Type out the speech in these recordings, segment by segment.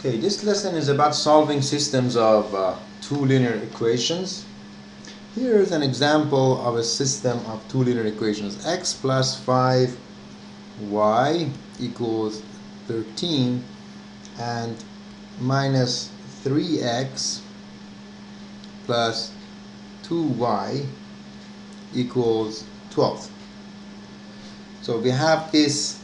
Okay, this lesson is about solving systems of two linear equations. Here is an example of a system of two linear equations. X plus 5y equals 13 and minus 3x plus 2y equals 12. So we have this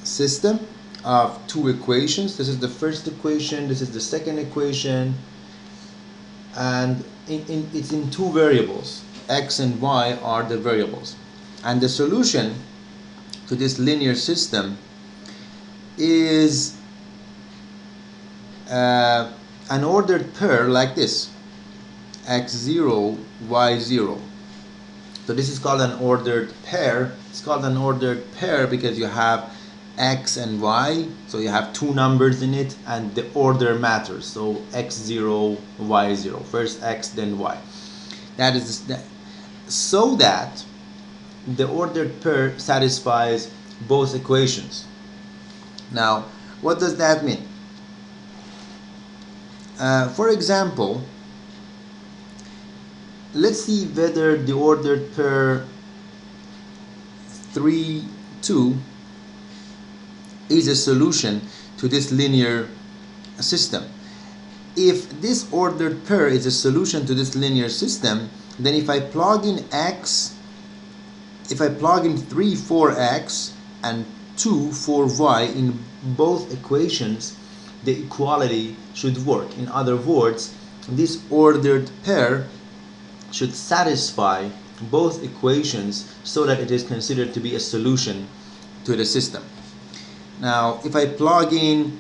system of two equations. This is the first equation, this is the second equation, and it's in two variables. X and y are the variables, and the solution to this linear system is an ordered pair like this: x0, y0. So this is called an ordered pair. It's called an ordered pair because you have x and y, so you have two numbers in it, and the order matters. So x0, y0, first x then y. That is so that the ordered pair satisfies both equations. Now, what does that mean? For example, let's see whether the ordered pair 3, 2 is a solution to this linear system. If this ordered pair is a solution to this linear system, then if I plug in x, if I plug in 3 for x and 2 for y in both equations, the equality should work. In other words, this ordered pair should satisfy both equations so that it is considered to be a solution to the system. Now, if I plug in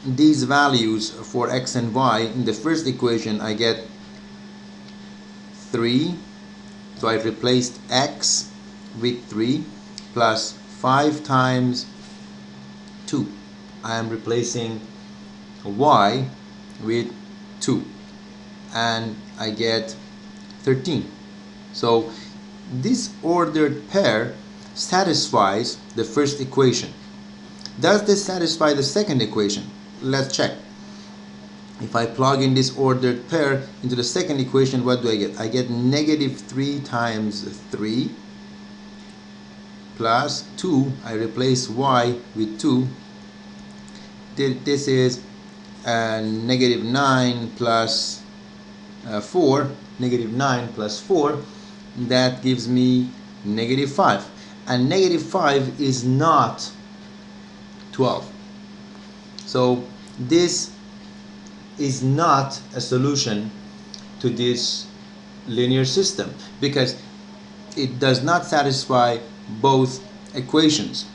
these values for x and y in the first equation, I get 3. So I replaced x with 3 plus 5 times 2. I am replacing y with 2, and I get 13. So this ordered pair satisfies the first equation. Does this satisfy the second equation? Let's check. If I plug in this ordered pair into the second equation, what do I get? I get negative 3 times 3 plus 2. I replace y with 2. This is negative 9 plus 4. Negative 9 plus 4. That gives me negative 5. And negative 5 is not 12. So this is not a solution to this linear system because it does not satisfy both equations.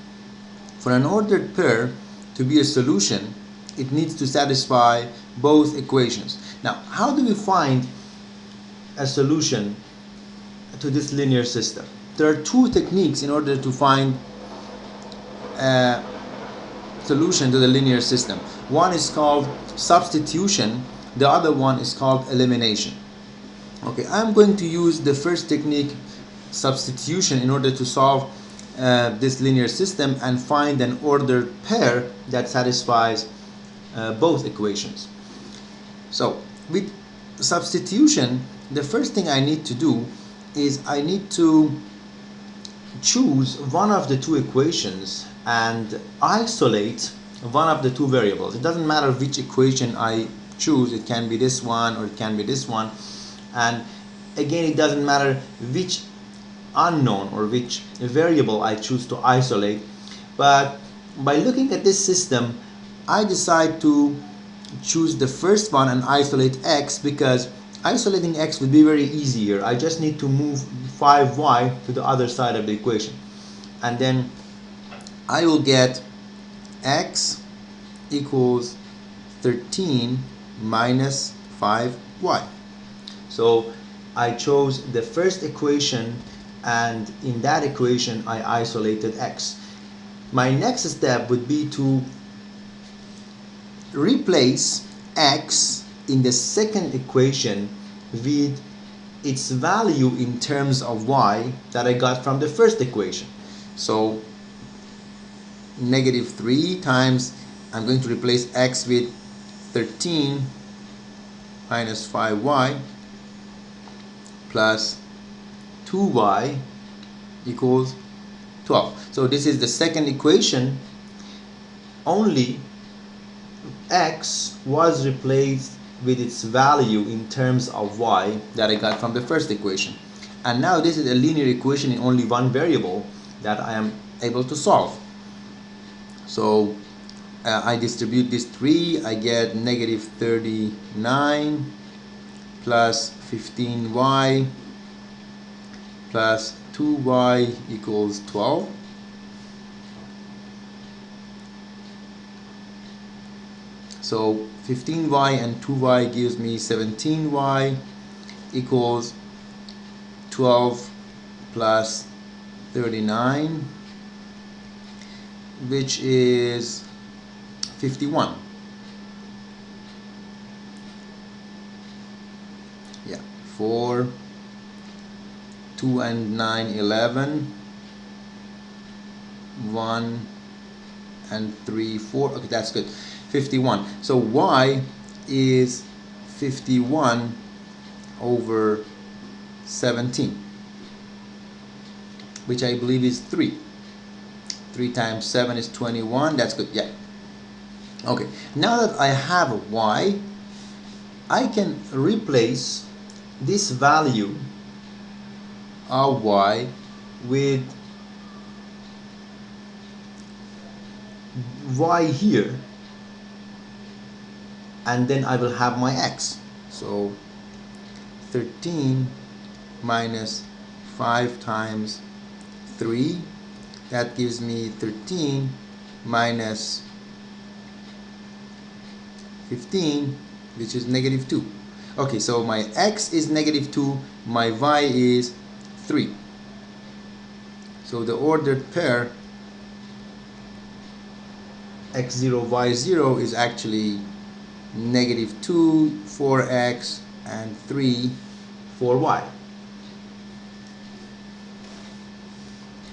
For an ordered pair to be a solution, it needs to satisfy both equations. Now, how do we find a solution to this linear system? There are two techniques in order to find a solution to the linear system. One is called substitution, the other one is called elimination. Okay, I'm going to use the first technique, substitution, in order to solve this linear system and find an ordered pair that satisfies both equations. So with substitution, the first thing I need to do is I need to choose one of the two equations and isolate one of the two variables. It doesn't matter which equation I choose, it can be this one or it can be this one, and again it doesn't matter which unknown or which variable I choose to isolate. But by looking at this system, I decide to choose the first one and isolate x because isolating x would be very easier. I just need to move 5y to the other side of the equation, and then I will get x equals 13 minus 5y. So I chose the first equation, and in that equation I isolated x. My next step would be to replace x in the second equation with its value in terms of y that I got from the first equation. So negative 3 times I'm going to replace x with 13 minus 5y plus 2y equals 12. So this is the second equation. Only x was replaced with its value in terms of y that I got from the first equation. And now this is a linear equation in only one variable that I am able to solve. So I distribute this 3, I get negative 39 plus 15y plus 2y equals 12. So 15y and 2y gives me 17y equals 12 plus 39, which is 51. Yeah, 4, 2 and 9, 11, 1 and 3, 4. Okay, that's good. 51. So y is 51 over 17, which I believe is 3. 3 times 7 is 21. That's good. Yeah. Okay. Now that I have a y, I can replace this value of y with y here, and then I will have my x. So 13 minus 5 times 3, that gives me 13 minus 15, which is negative 2. Okay, so my x is negative 2, my y is 3. So the ordered pair x0, y0 is actually negative 2 for x and 3 for y.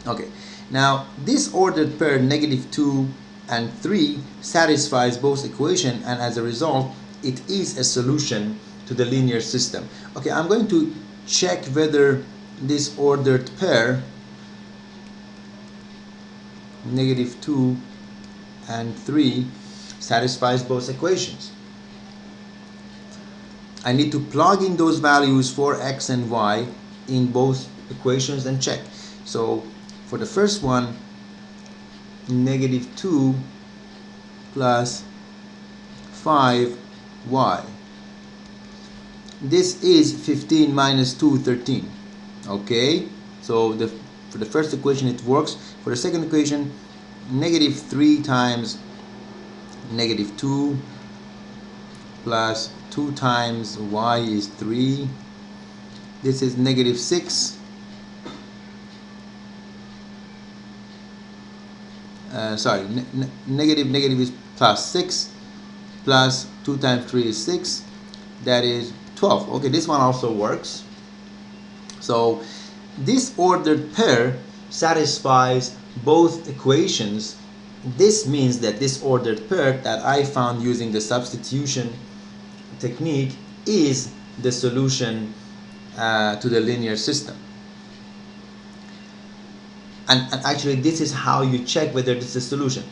Okay, now this ordered pair negative 2 and 3 satisfies both equations, and as a result it is a solution to the linear system. Okay, I'm going to check whether this ordered pair negative 2 and 3 satisfies both equations. I need to plug in those values for x and y in both equations and check. So for the first one, negative 2 plus 5y. This is 15 minus 2, 13. Okay, so for the first equation it works. For the second equation, negative 3 times negative 2 plus 2 times y is 3. This is negative 6. Negative is plus 6, plus 2 times 3 is 6. That is 12. Okay, this one also works. So this ordered pair satisfies both equations. This means that this ordered pair that I found using the substitution technique is the solution to the linear system. And actually this is how you check whether this is a solution.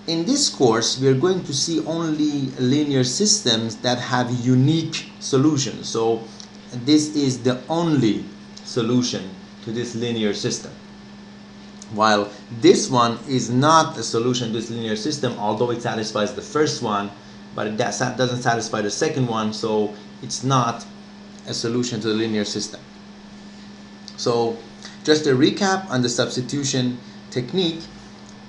In this course we are going to see only linear systems that have unique solutions. So this is the only solution to this linear system, while this one is not a solution to this linear system, although it satisfies the first one, but it doesn't satisfy the second one, so it's not a solution to the linear system. So just a recap on the substitution technique: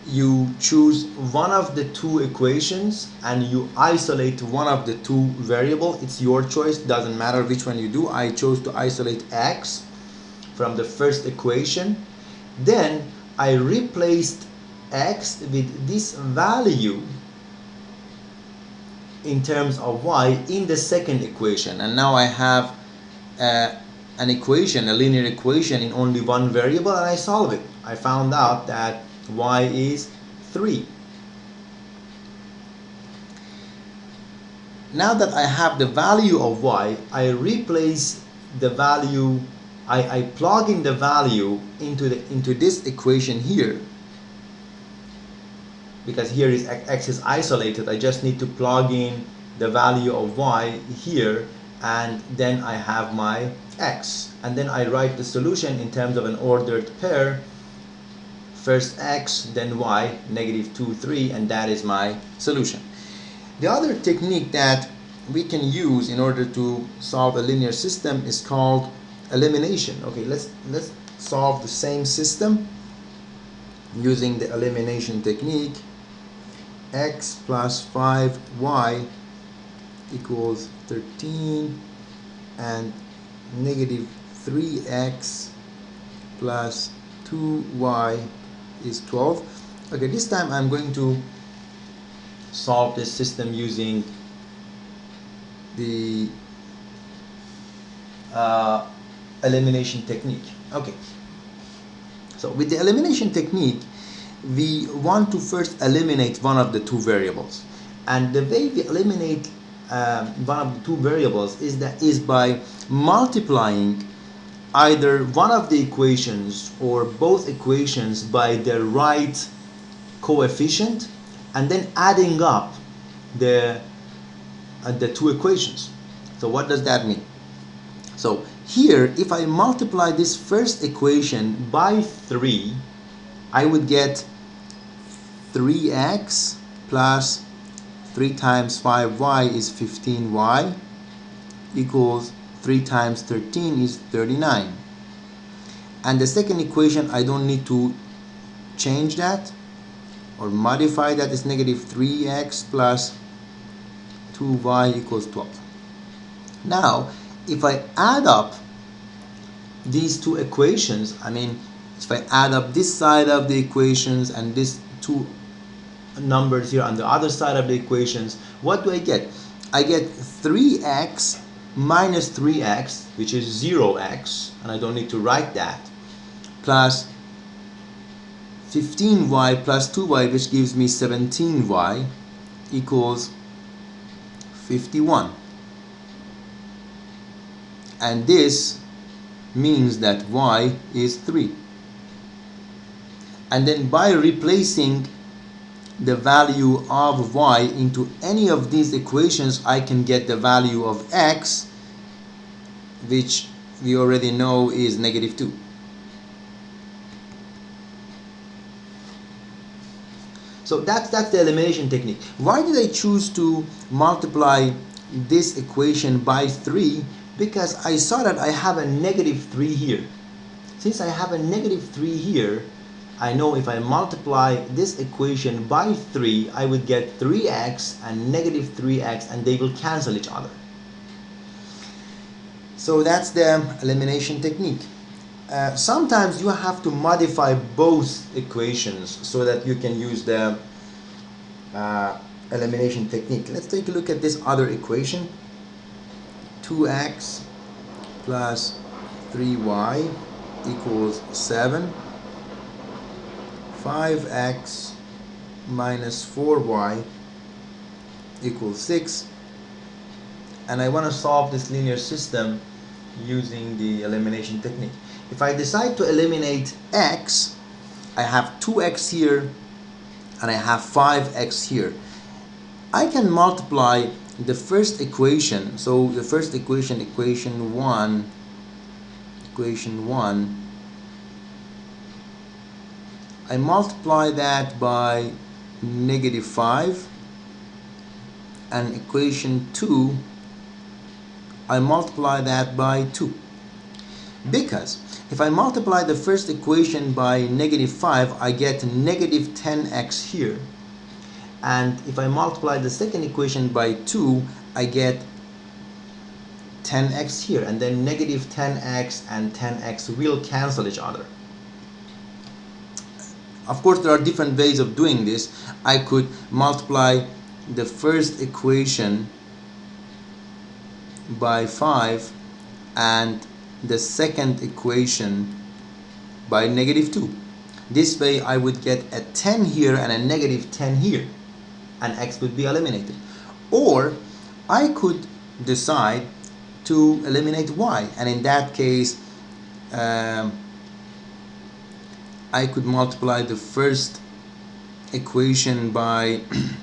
you choose one of the two equations and you isolate one of the two variables. It's your choice, doesn't matter which one you do. I chose to isolate x from the first equation. Then I replaced x with this value in terms of y in the second equation, and now I have an equation, a linear equation in only one variable, and I solve it. I found out that y is 3. now that I have the value of y, I replace the value, I plug in the value into this equation here. Because here is x is isolated, I just need to plug in the value of y here, and then I have my x. And then I write the solution in terms of an ordered pair. First x, then y, -2, 3, and that is my solution. The other technique that we can use in order to solve a linear system is called elimination. Okay, let's solve the same system using the elimination technique. X plus 5y equals 13, and -3x plus 2y is 12. Okay, this time I'm going to solve this system using the elimination technique. Okay, so with the elimination technique, we want to first eliminate one of the two variables, and the way we eliminate one of the two variables is by multiplying either one of the equations or both equations by the right coefficient, and then adding up the two equations. So what does that mean? So here, if I multiply this first equation by 3, I would get 3x plus 3 times 5y is 15y equals 3 times 13 is 39. And the second equation, I don't need to change that or modify that. Is -3x plus 2y equals 12. Now, if I add up these two equations, I mean, if I add up this side of the equations and these two numbers here on the other side of the equations, what do I get? I get 3x minus 3x, which is 0x, and I don't need to write that, plus 15y plus 2y, which gives me 17y, equals 51. And this means that y is 3. And then by replacing the value of y into any of these equations, I can get the value of x, which we already know is -2. So that's the elimination technique. Why did I choose to multiply this equation by 3? Because I saw that I have a -3 here. Since I have a -3 here, I know if I multiply this equation by 3, I would get 3x and -3x, and they will cancel each other. So that's the elimination technique. Sometimes you have to modify both equations so that you can use the elimination technique. Let's take a look at this other equation. 2x plus 3y equals 7. 5x minus 4y equals 6. And I want to solve this linear system using the elimination technique. If I decide to eliminate x, I have 2x here and I have 5x here. I can multiply the first equation. So the first equation, equation 1, I multiply that by -5, and equation 2, I multiply that by 2. Because if I multiply the first equation by -5, I get -10x here. And if I multiply the second equation by 2, I get 10x here. And then -10x and 10x will cancel each other. Of course, there are different ways of doing this. I could multiply the first equation by 5 and the second equation by -2. This way I would get a 10 here and a -10 here, and x would be eliminated. Or I could decide to eliminate y, and in that case I could multiply the first equation by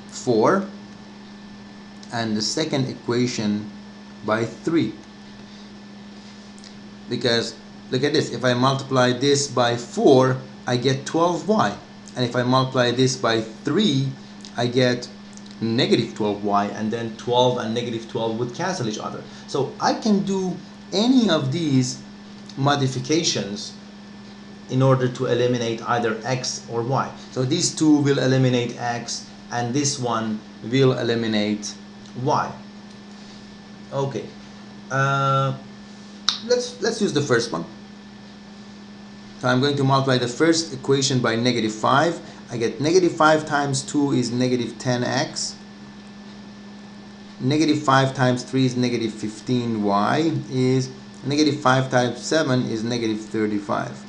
4 and the second equation by 3, because look at this, if I multiply this by 4 I get 12y, and if I multiply this by 3 I get negative 12y, and then 12 and negative 12 would cancel each other. So I can do any of these modifications in order to eliminate either x or y. So these two will eliminate x and this one will eliminate y. Okay, let's use the first one. So I'm going to multiply the first equation by negative 5. I get negative 5 times 2 is negative 10x. Negative 5 times 3 is negative 15y, is negative 5 times 7 is negative 35.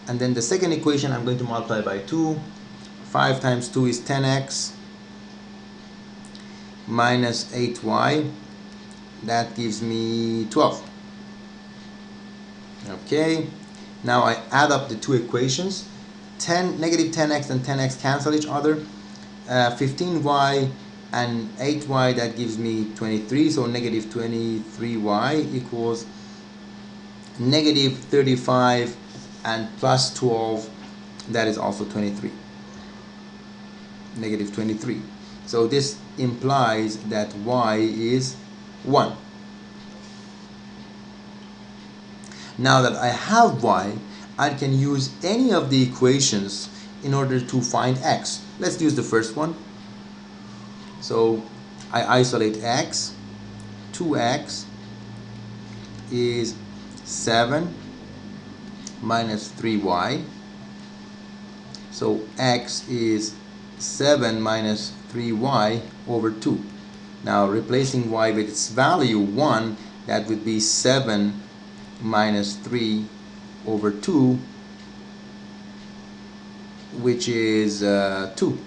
And then the second equation I'm going to multiply by 2. 5 times 2 is 10x minus 8y. That gives me 12. Okay, now I add up the two equations. Negative 10x and 10x cancel each other. 15y and 8y, that gives me 23. So negative 23y equals negative 35 and plus 12, that is also 23. Negative 23. So this implies that y is 1. Now that I have y, I can use any of the equations in order to find x. Let's use the first one. So I isolate x. 2x is 7 minus 3y. So x is 7 minus 3y over 2. Now replacing y with its value 1, that would be 7 minus 3 over 2, which is 2.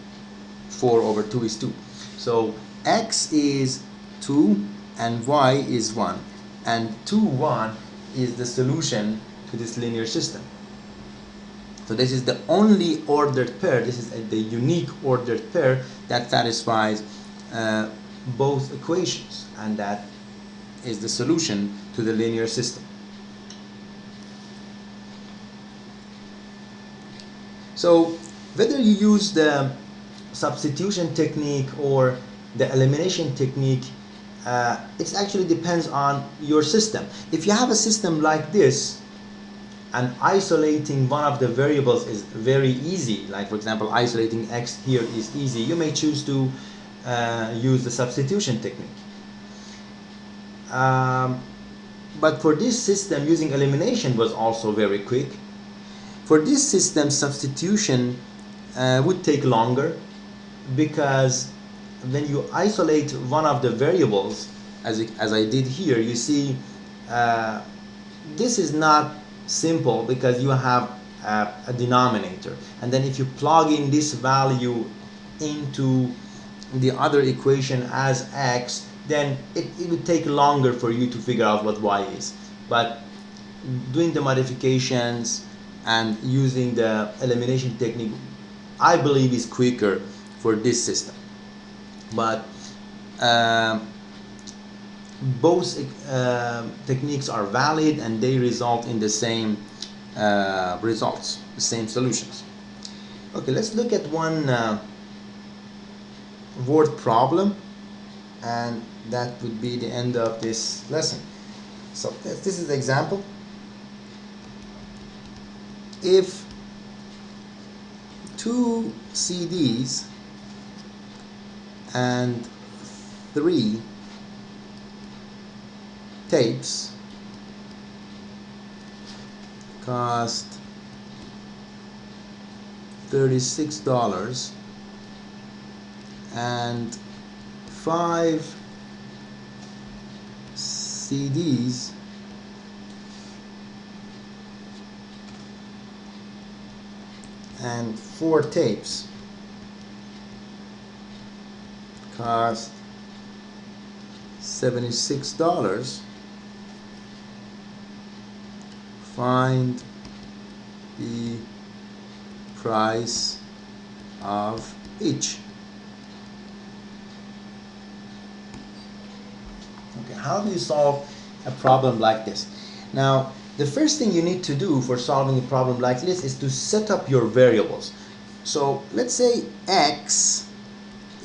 4 over 2 is 2. So x is 2 and y is 1. And 2, 1 is the solution to this linear system. So this is the only ordered pair, this is the unique ordered pair that satisfies both equations, and that is the solution to the linear system. So whether you use the substitution technique or the elimination technique, it actually depends on your system. If you have a system like this, and isolating one of the variables is very easy, like for example isolating x here is easy, you may choose to use the substitution technique. But for this system, using elimination was also very quick. For this system, substitution would take longer, because when you isolate one of the variables, as I did here, you see this is not simple, because you have a denominator, and then if you plug in this value into the other equation as x, then it would take longer for you to figure out what y is. But doing the modifications and using the elimination technique, I believe, is quicker for this system. But both techniques are valid, and they result in the same results, the same solutions. Okay, let's look at one word problem, and that would be the end of this lesson. So this is the example. If 2 CDs and 3 tapes cost $36, and 5 CDs and 4 tapes cost $76. Find the price of each. Okay, how do you solve a problem like this? Now, the first thing you need to do for solving a problem like this is to set up your variables. So let's say X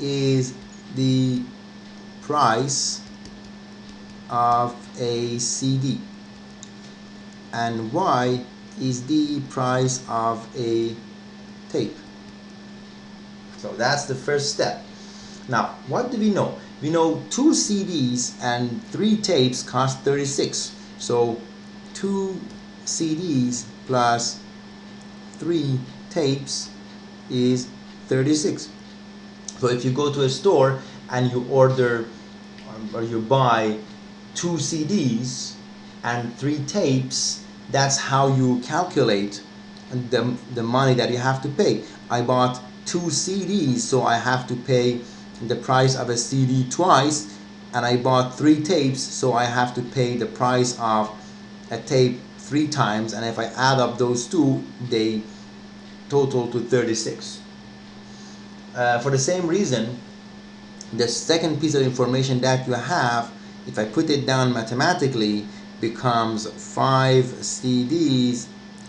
is the price of a CD and Y is the price of a tape. So that's the first step. Now, what do we know? We know 2 CDs and 3 tapes cost 36. So 2 CDs plus 3 tapes is 36. So if you go to a store and you order or you buy 2 CDs and 3 tapes, that's how you calculate the money that you have to pay. I bought 2 CDs, so I have to pay the price of a CD twice, and I bought 3 tapes, so I have to pay the price of a tape 3 times, and if I add up those two, they total to 36. For the same reason, the second piece of information that you have, if I put it down mathematically, becomes 5 CDs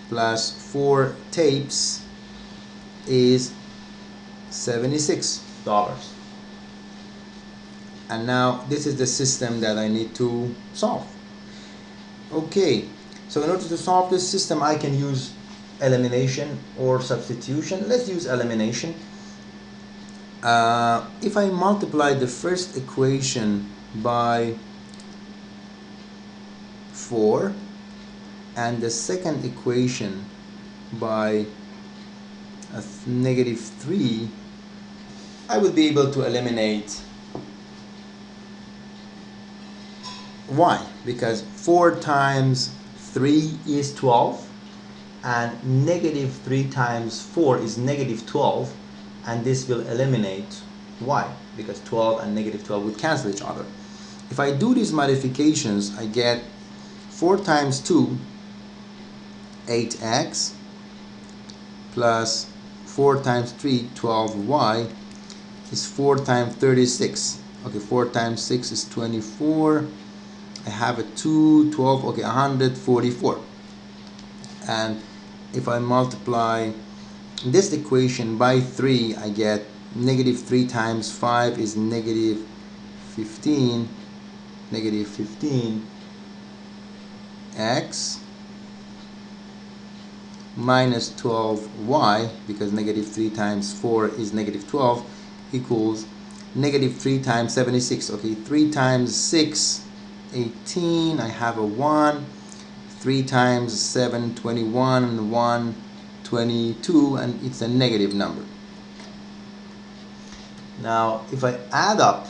plus 4 tapes is $76. And now this is the system that I need to solve. Okay, so in order to solve this system, I can use elimination or substitution. Let's use elimination. If I multiply the first equation by 4 and the second equation by -3, I would be able to eliminate y, because 4 times 3 is 12 and -3 times 4 is -12, and this will eliminate y because 12 and -12 would cancel each other. If I do these modifications, I get 4 times 2, 8x, plus 4 times 3, 12y, is 4 times 36. Okay, 4 times 6 is 24. I have a 2, 12, okay, 144. And if I multiply this equation by 3, I get -3 times 5 is -15, x minus 12y, because -3 times 4 is -12, equals -3 times 76. Okay, 3 times 6, 18, I have a 1, 3 times 7, 21, and 1, 22, and it's a negative number. Now, if I add up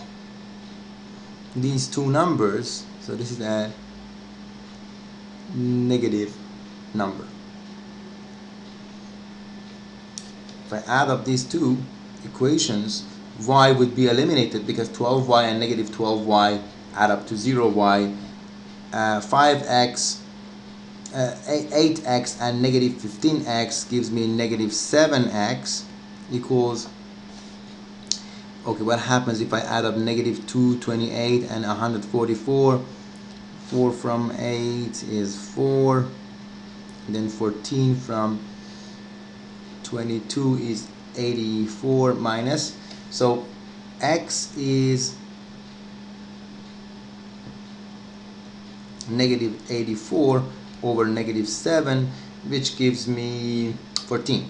these two numbers, so this is a negative number. If I add up these two equations, y would be eliminated because 12y and -12y add up to 0y. 5x, 8x and -15x gives me -7x equals, okay, what happens if I add up -228 and 144? 4 from 8 is 4, then 14 from 22 is 84 minus, so x is -84 over -7, which gives me 14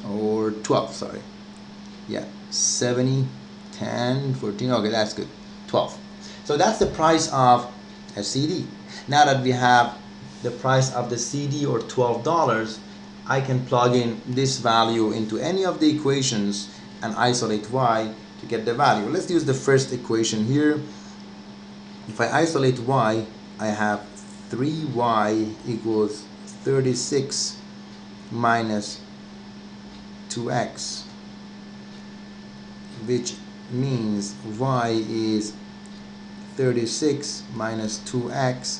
or 12, sorry, yeah, 70, 10, 14, okay, that's good, 12. So that's the price of a CD. Now that we have the price of the CD, or $12, I can plug in this value into any of the equations and isolate y to get the value. Let's use the first equation here. If I isolate y, I have 3y equals 36 minus 2x, which means y is 36 minus 2x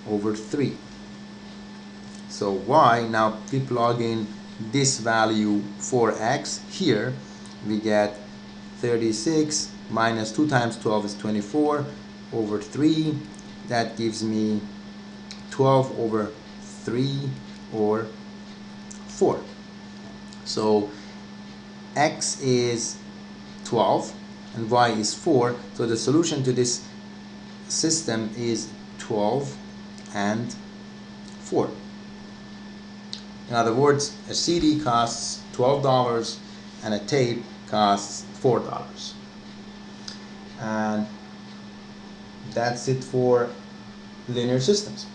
over 3. So y, now we plug in this value for x here, we get 36 minus 2 times 12 is 24 over 3. That gives me 12 over 3 or 4. So x is 12 and y is 4. So the solution to this system is 12 and 4. In other words, a CD costs $12 and a tape costs $4. And that's it for linear systems.